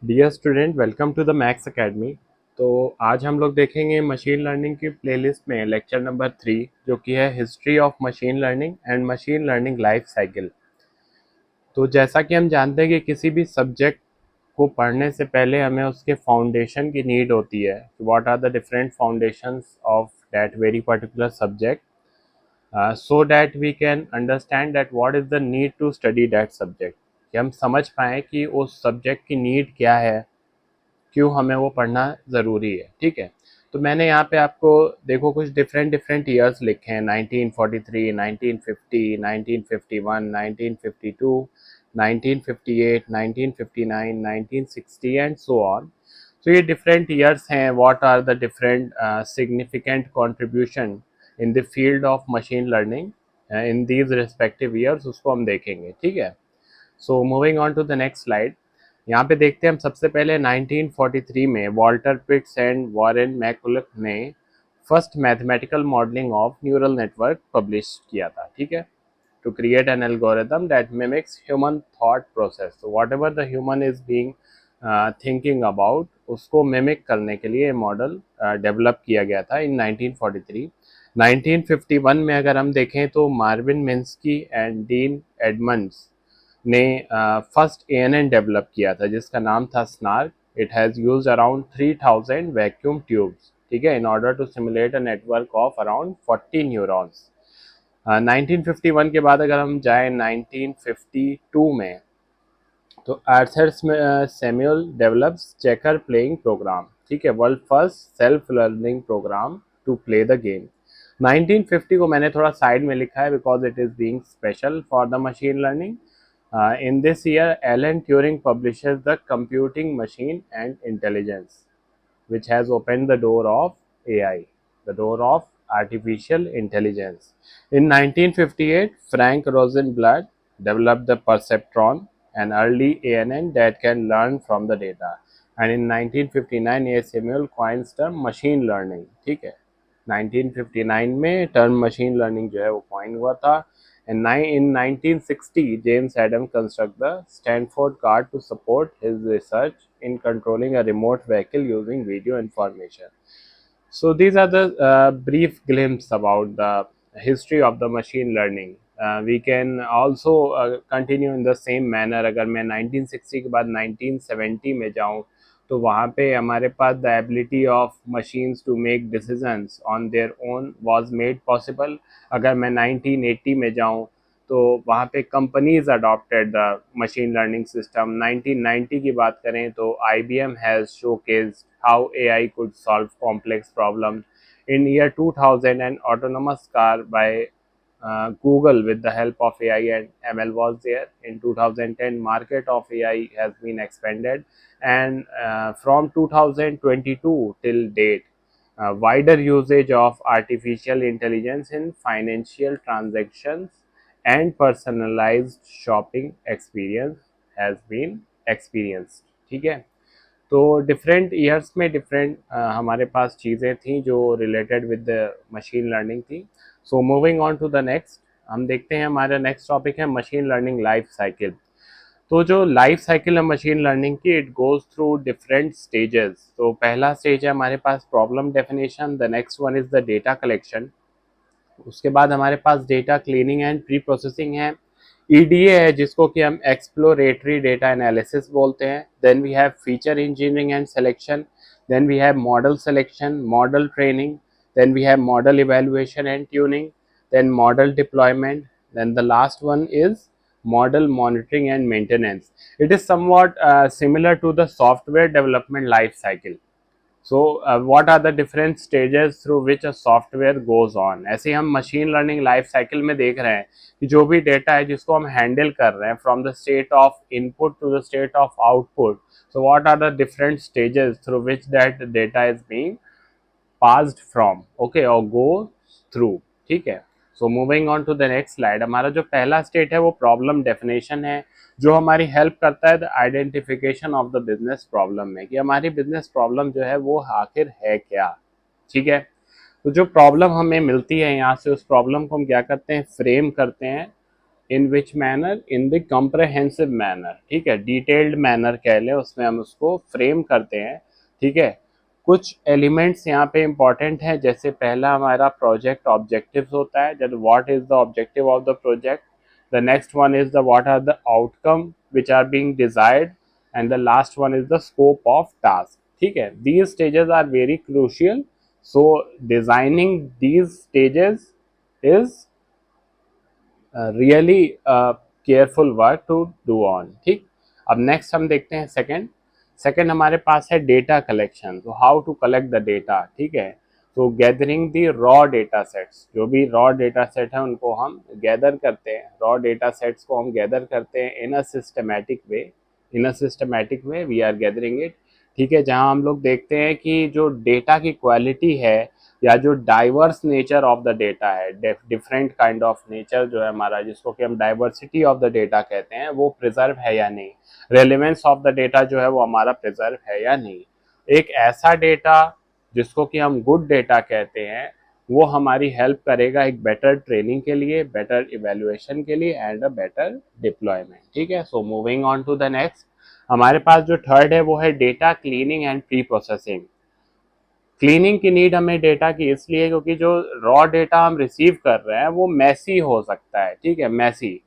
Dear student, welcome to the Max Academy. तो आज हम लोग देखेंगे मशीन लर्निंग की प्लेलिस्ट में लेक्चर नंबर 3, जो कि है history of machine learning and machine learning life cycle. तो जैसा कि हम जानते हैं कि किसी भी सब्जेक्ट को पढ़ने से पहले हमें उसके फाउंडेशन की नीड होती है। What are the different foundations of that very particular subject, so that we can understand that what is the need to study that subject, कि हम समझ पाएँ कि उस सब्जेक्ट की नीड क्या है, क्यों हमें वो पढ़ना ज़रूरी है। ठीक है, तो मैंने यहाँ पे आपको देखो कुछ डिफरेंट डिफरेंट ईयर्स लिखे हैं: 1943, 1950, 1951, 1952, 1958, 1959, 1960 एंड सो ऑन। तो ये डिफरेंट ईयर्स हैं। What are the different significant contribution in the field of machine learning in these respective years, उसको हम देखेंगे। ठीक है, so moving on to the next slide. यहाँ पे देखते हैं हम सबसे पहले 1943 में Walter Pitts and Warren McCulloch ने first mathematical modelling of neural network publish किया था। ठीक है, to create an algorithm that mimics human thought process. तो what ever the human is being thinking about, उसको मिमिक करने के लिए मॉडल डेवलप किया गया था इन 1943। 1951 में अगर हम देखें तो Marvin Minsky and Dean Edmonds ने फर्स्ट एएनएन डेवलप किया था, जिसका नाम था SNARC. It has used around 3000 vacuum tubes, ठीक है, in order to simulate a network of around 40 neurons. 1951 के बाद अगर हम जाएं 1952 में, तो Arthur Samuel develops checker playing program. ठीक है, world first self learning program to play the game. 1950 को मैंने थोड़ा साइड में लिखा है because it is being special for the machine learning. In this year, Alan Turing publishes The Computing Machine and Intelligence, which has opened the door of AI, the door of artificial intelligence. In 1958, Frank Rosenblatt developed the perceptron, an early ANN that can learn from the data. And in 1959, A. Samuel coins term machine learning. ठीक है, 1959 में term machine learning जो है वो coin हुआ था। And in 1960, James Adam construct the Stanford car to support his research in controlling a remote vehicle using video information. So these are the brief glimpse about the history of the machine learning. We can also continue in the same manner. अगर मैं 1960 के बाद 1970 में जाऊँ, तो वहाँ पे हमारे पास the ability of machines to make decisions on their own was made possible. अगर मैं 1980 में जाऊँ, तो वहाँ पे companies adopted the machine learning system. 1990 की बात करें तो IBM has showcased how AI could solve complex problems. In year 2000, an autonomous car by Google with the help of AI and ML was there. In 2010, market of AI has been expanded, and from 2022 till date, wider usage of artificial intelligence in financial transactions and personalized shopping experience has been experienced. ठीक है, तो different years में different हमारे पास चीज़ें थी जो related with the machine learning थी। So moving on to the next, हम देखते हैं हमारा नेक्स्ट टॉपिक है मशीन लर्निंग लाइफ साइकिल। तो जो लाइफ साइकिल है मशीन लर्निंग की, it goes through different stages. तो पहला स्टेज है हमारे पास problem definition, the next one is the data collection, उसके बाद हमारे पास data cleaning and pre processing है, EDA है जिसको कि हम एक्सप्लोरेटरी डेटा एनालिसिस बोलते हैं। Then we have feature engineering and selection, then we have model selection, model training, then we have model evaluation and tuning, then model deployment, then the last one is model monitoring and maintenance. It is somewhat similar to the software development life cycle. So what are the different stages through which a software goes on. ऐसे हम machine learning life cycle में देख रहे हैं कि जो भी data है जिसको हम हैंडल कर रहे हैं from the state of input to the state of output, so what are the different stages through which that data is being passed from, okay, और गो थ्रू। ठीक है, so moving on to the next slide, हमारा जो पहला state है वो problem definition है, जो हमारी हेल्प करता है the identification of the business problem में, कि हमारी बिजनेस प्रॉब्लम जो है वो आखिर है क्या। ठीक है, तो जो प्रॉब्लम हमें मिलती है यहाँ से, उस प्रॉब्लम को हम क्या करते हैं, फ्रेम करते हैं in which manner, in the comprehensive manner, ठीक है, डिटेल्ड मैनर कह लें, उसमें हम उसको फ्रेम करते हैं, ठीक है। कुछ एलिमेंट्स यहाँ पे इंपॉर्टेंट हैं, जैसे पहला हमारा प्रोजेक्ट ऑब्जेक्टिव्स होता है, जब what is the objective of the project, the next one is the what are the outcome which are being desired, and the last one is the scope of task, ठीक है। These stages are very crucial, so designing these stages is really careful work to do on, ठीक। अब next हम देखते हैं second हमारे पास है डेटा कलेक्शन, तो how to collect the data, ठीक है। तो gathering the raw data sets, जो भी रॉ डेटा सेट है उनको हम गैदर करते हैं, रॉ डेटा सेट्स को हम गैदर करते हैं in a systematic way we are gathering it, ठीक है। जहां हम लोग देखते हैं कि जो डेटा की क्वालिटी है या जो diverse nature of the data है, डिफरेंट काइंड ऑफ नेचर जो है हमारा, जिसको कि हम डाइवर्सिटी ऑफ द डेटा कहते हैं, वो प्रिजर्व है या नहीं, रेलिवेंस ऑफ द डेटा जो है वो हमारा प्रिजर्व है या नहीं। एक ऐसा डेटा जिसको कि हम गुड डेटा कहते हैं, वो हमारी हेल्प करेगा एक बेटर ट्रेनिंग के लिए, बेटर इवेल्युएशन के लिए एंड अ बेटर डिप्लॉयमेंट, ठीक है। So moving on to the next, हमारे पास जो थर्ड है वो है data cleaning and pre processing. Cleaning की नीड हमें डेटा की इसलिए क्योंकि जो रॉ डेटा हम रिसीव कर रहे हैं वो मैसी हो सकता है, ठीक है, messy.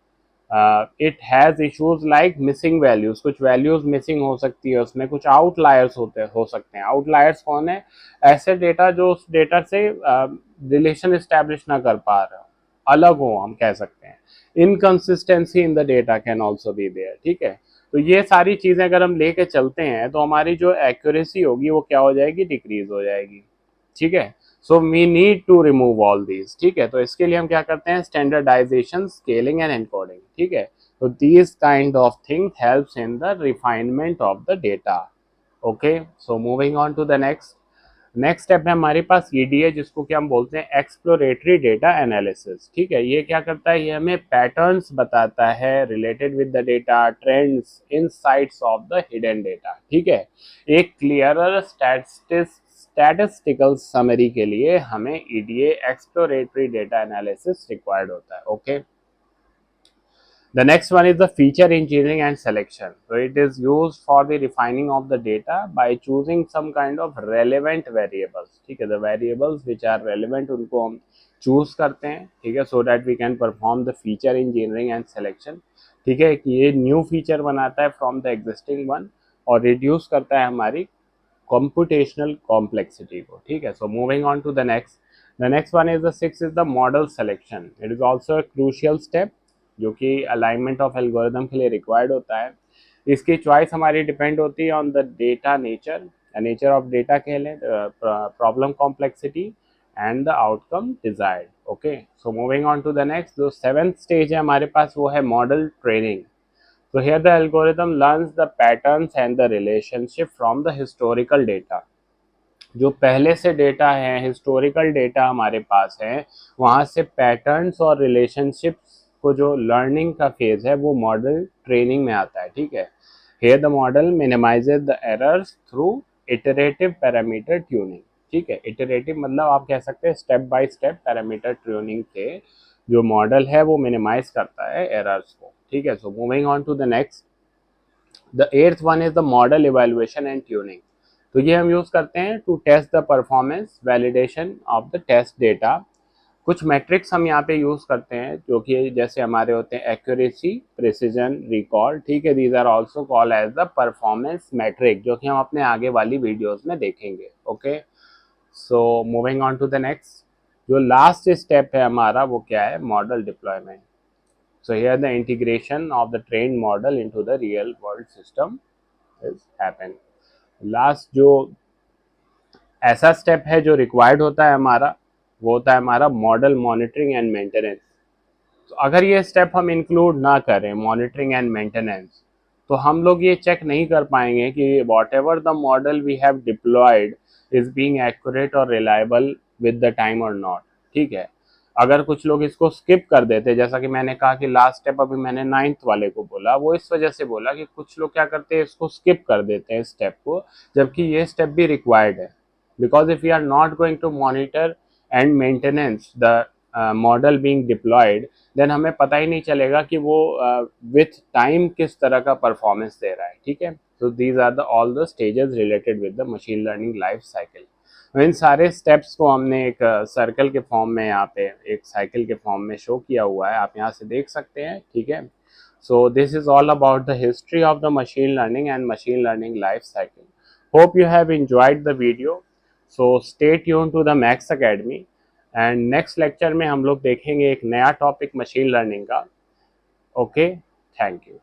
It has issues like missing values, कुछ वैल्यूज मिसिंग हो सकती है उसमें, कुछ आउटलायर्स हो सकते हैं। आउटलायर्स कौन है? ऐसे डेटा जो उस डेटा से रिलेशन इस्टेब्लिश ना कर पा रहे हो, अलग हो, हम कह सकते हैं। Inconsistency in the data can also be there, ठीक है। तो ये सारी चीजें अगर हम लेके चलते हैं तो हमारी जो एक्यूरेसी होगी वो क्या हो जाएगी? डिक्रीज हो जाएगी, ठीक है। So we need to remove all these, ठीक है। तो इसके लिए हम क्या करते हैं? स्टैंडर्डाइजेशन, स्केलिंग एंड एनकोडिंग, ठीक है। तो these kind of thing helps in the refinement of the data. Okay, so moving on to the next step है हमारे पास ईडीए, जिसको कि हम बोलते हैं एक्सप्लोरेटरी डेटा एनालिसिस, ठीक है। ये क्या करता है? ये हमें पैटर्न्स बताता है related with the data, trends, insights of the hidden data, ठीक है। एक क्लियरर स्टैटिस्टिकल समरी के लिए हमें EDA exploratory data analysis required होता है, okay. The next one is the feature engineering and selection. So it is used for the refining of the data by choosing some kind of relevant variables. ठीक है, the variables which are relevant उनको हम choose करते हैं, ठीक है, so that we can perform the feature engineering and selection. ठीक है, कि ये new feature बनाता है from the existing one और reduce करता है हमारी computational complexity को, ठीक है। So moving on to the next one is the sixth is the model selection. It is also a crucial step जो कि अलाइनमेंट ऑफ एल्गोरिदम के लिए रिक्वायर्ड होता है। इसकी चॉइस हमारी डिपेंड होती है on the data nature of data कह लें, problem complexity and the outcome desired, okay. So moving on to the next, जो सेवेंथ स्टेज है हमारे पास वो है मॉडल ट्रेनिंग। तो here the algorithm learns the patterns and the relationship from the historical data. जो पहले से डेटा है, हिस्टोरिकल डेटा हमारे पास है, वहाँ से पैटर्न्स और रिलेशनशिप्स को जो लर्निंग का फेज है वो मॉडल ट्रेनिंग में आता है, ठीक है। Here the model minimises the errors through iterative parameter tuning, ठीक है। इटरेटिव मतलब आप कह सकते हैं step by step parameter tuning से जो मॉडल है वो मिनिमाइज करता है एरर्स को, ठीक है। So moving on to the next, the eighth one is the model evaluation and tuning. तो ये हम यूज करते हैं to test the performance validation of the test data. कुछ मैट्रिक्स हम यहाँ पे यूज करते हैं जो कि जैसे हमारे होते हैं एक्यूरेसी, प्रिसीजन, रिकॉल, ठीक है। These are also called as the performance metric, जो कि हम अपने आगे वाली वीडियोस में देखेंगे, okay. So moving on to the next, जो लास्ट स्टेप है हमारा वो क्या है? Model deployment. So here the integration of the trained model into the real world system is happen. Last जो ऐसा स्टेप है जो रिक्वायर्ड होता है हमारा, वो होता है हमारा मॉडल मॉनिटरिंग एंड मेंटेनेंस। तो अगर ये स्टेप हम इंक्लूड ना करें, मॉनिटरिंग एंड मेंटेनेंस, तो हम लोग ये चेक नहीं कर पाएंगे कि whatever the model we have deployed is being accurate और रिलायबल विद द टाइम और नॉट, ठीक है। अगर कुछ लोग इसको स्किप कर देते, जैसा कि मैंने कहा कि लास्ट स्टेप अभी मैंने 9th वाले को बोला, वो इस वजह से बोला कि कुछ लोग क्या करते हैं, इसको स्किप कर देते हैं स्टेप को, जबकि ये स्टेप भी रिक्वायर्ड है। because if we are not going to monitor and maintenance the model being deployed, then हमें पता ही नहीं चलेगा कि वो विथ टाइम किस तरह का परफॉर्मेंस दे रहा है, ठीक है। तो these are the all the stages related with the machine learning life cycle. इन सारे स्टेप्स को हमने एक सर्कल के फॉर्म में, यहाँ पे एक साइकिल के फॉर्म में शो किया हुआ है, आप यहाँ से देख सकते हैं, ठीक है। So this is all about the history of the machine learning and machine learning life cycle. Hope you have enjoyed the video. So stay tuned to the Max Academy and next lecture में हम लोग देखेंगे एक नया topic machine learning का। Okay, thank you.